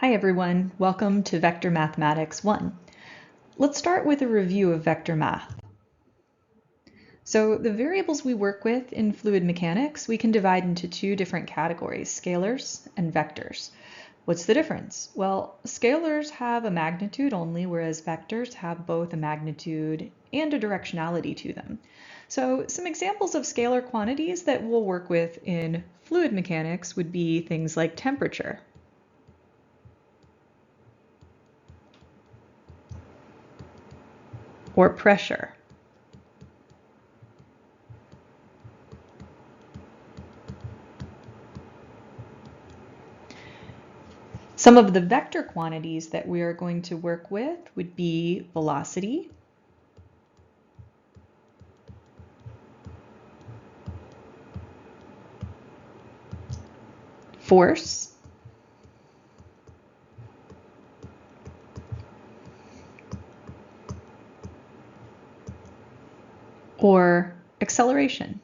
Hi everyone, welcome to Vector Mathematics 1. Let's start with a review of vector math. So the variables we work with in fluid mechanics, we can divide into two different categories, scalars and vectors. What's the difference? Well, scalars have a magnitude only, whereas vectors have both a magnitude and a directionality to them. So some examples of scalar quantities that we'll work with in fluid mechanics would be things like temperature, or pressure, some of the vector quantities that we are going to work with would be velocity, force, or acceleration.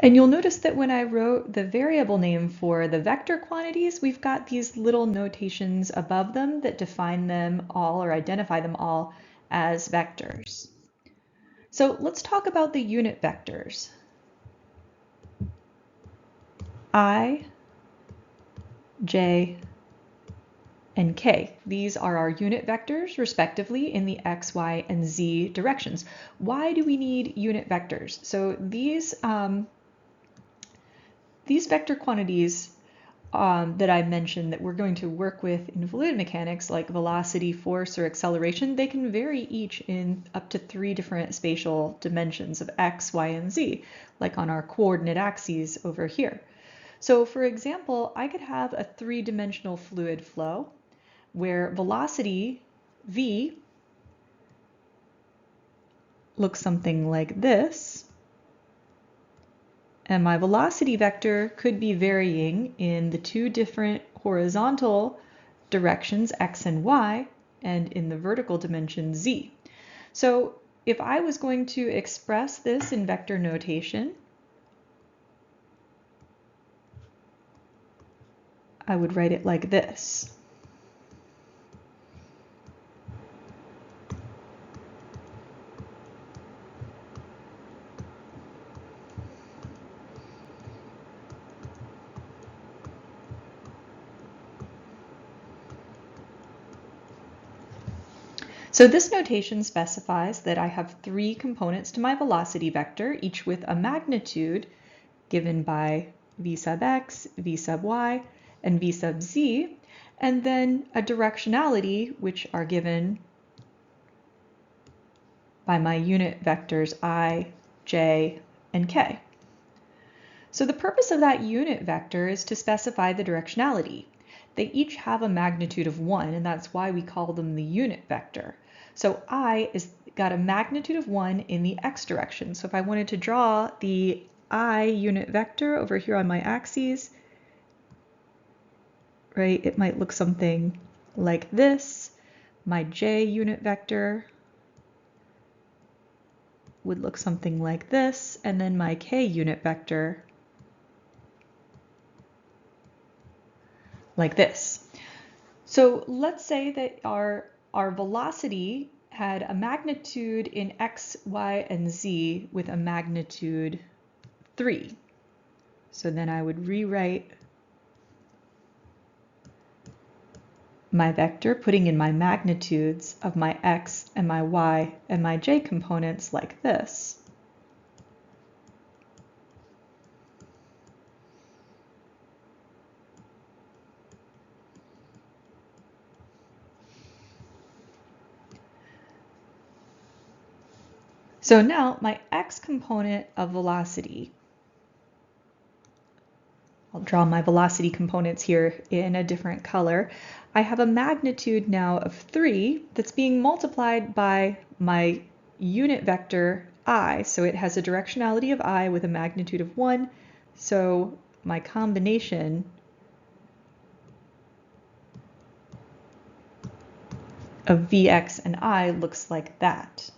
And you'll notice that when I wrote the variable name for the vector quantities, we've got these little notations above them that define them all or identify them all as vectors. So let's talk about the unit vectors. I, j, and k. These are our unit vectors, respectively, in the x, y, and z directions. Why do we need unit vectors? So these vector quantities that I mentioned that we're going to work with in fluid mechanics, like velocity, force, or acceleration, they can vary each in up to 3 different spatial dimensions of x, y, and z, like on our coordinate axes over here. So for example, I could have a 3-dimensional fluid flow where velocity v looks something like this, and my velocity vector could be varying in the 2 different horizontal directions, x and y, and in the vertical dimension, z. So if I was going to express this in vector notation, I would write it like this. So this notation specifies that I have 3 components to my velocity vector, each with a magnitude given by v sub x, v sub y, and v sub z, and then a directionality, which are given by my unit vectors I, j, and k. So the purpose of that unit vector is to specify the directionality. They each have a magnitude of 1, and that's why we call them the unit vector. So I is got a magnitude of 1 in the x direction. So if I wanted to draw the I unit vector over here on my axes, right, it might look something like this. My j unit vector would look something like this, and then my k unit vector like this. So let's say that our velocity had a magnitude in x, y, and z with a magnitude 3. So then I would rewrite my vector, putting in my magnitudes of my x and my y and my j components like this. So now my x component of velocity, I'll draw my velocity components here in a different color. I have a magnitude now of 3 that's being multiplied by my unit vector I. So it has a directionality of I with a magnitude of 1. So my combination of Vx and I looks like that.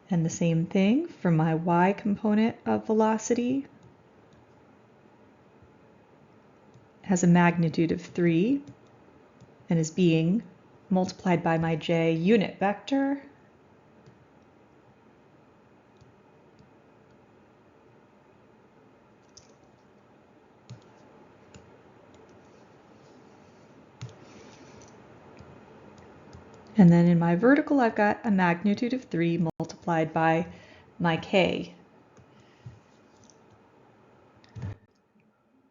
And the same thing for my y component of velocity. Has a magnitude of 3 and is being multiplied by my j unit vector. And then in my vertical, I've got a magnitude of 3 multiplied by my k.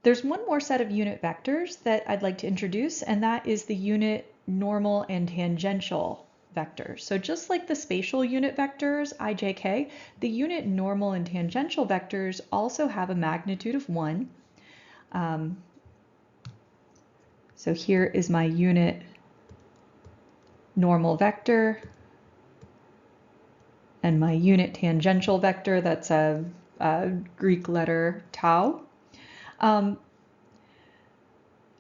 There's one more set of unit vectors that I'd like to introduce, and that is the unit normal and tangential vectors. So just like the spatial unit vectors, I, j, k, the unit normal and tangential vectors also have a magnitude of 1. So here is my unit normal vector and my unit tangential vector, that's a Greek letter tau.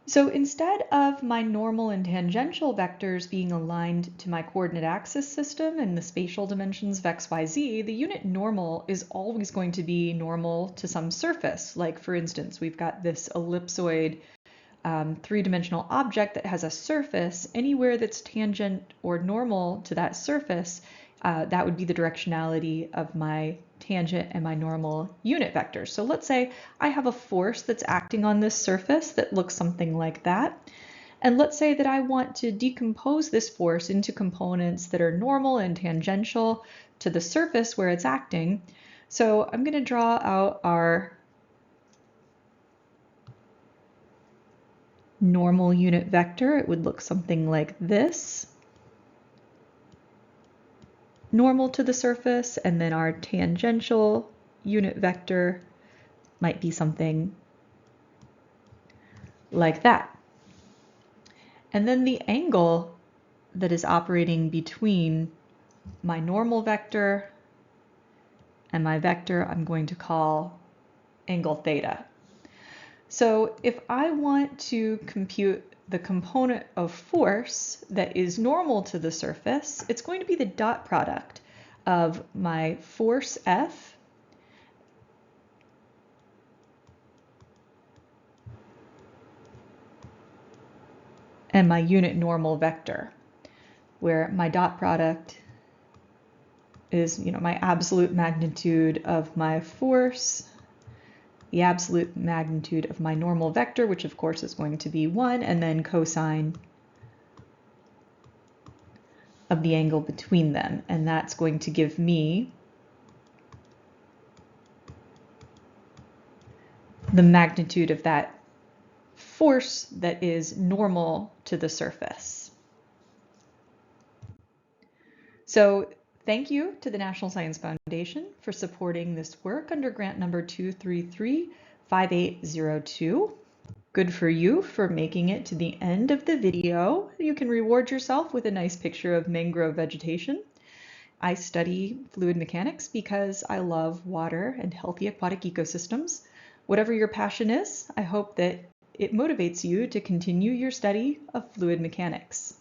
So instead of my normal and tangential vectors being aligned to my coordinate axis system and the spatial dimensions of x, y, z, the unit normal is always going to be normal to some surface. Like for instance, we've got this ellipsoid three-dimensional object that has a surface. Anywhere that's tangent or normal to that surface, that would be the directionality of my tangent and my normal unit vectors. So let's say I have a force that's acting on this surface that looks something like that. And let's say that I want to decompose this force into components that are normal and tangential to the surface where it's acting. So I'm going to draw out our normal unit vector. It would look something like this. Normal to the surface, and then our tangential unit vector might be something like that. And then the angle that is operating between my normal vector and my vector, I'm going to call angle theta. So if I want to compute the component of force that is normal to the surface, it's going to be the dot product of my force F and my unit normal vector, where my dot product is, my absolute magnitude of my force, the absolute magnitude of my normal vector, which of course is going to be 1, and then cosine of the angle between them. And that's going to give me the magnitude of that force that is normal to the surface. So thank you to the National Science Foundation for supporting this work under grant number 2335802. Good for you for making it to the end of the video. You can reward yourself with a nice picture of mangrove vegetation. I study fluid mechanics because I love water and healthy aquatic ecosystems. Whatever your passion is, I hope that it motivates you to continue your study of fluid mechanics.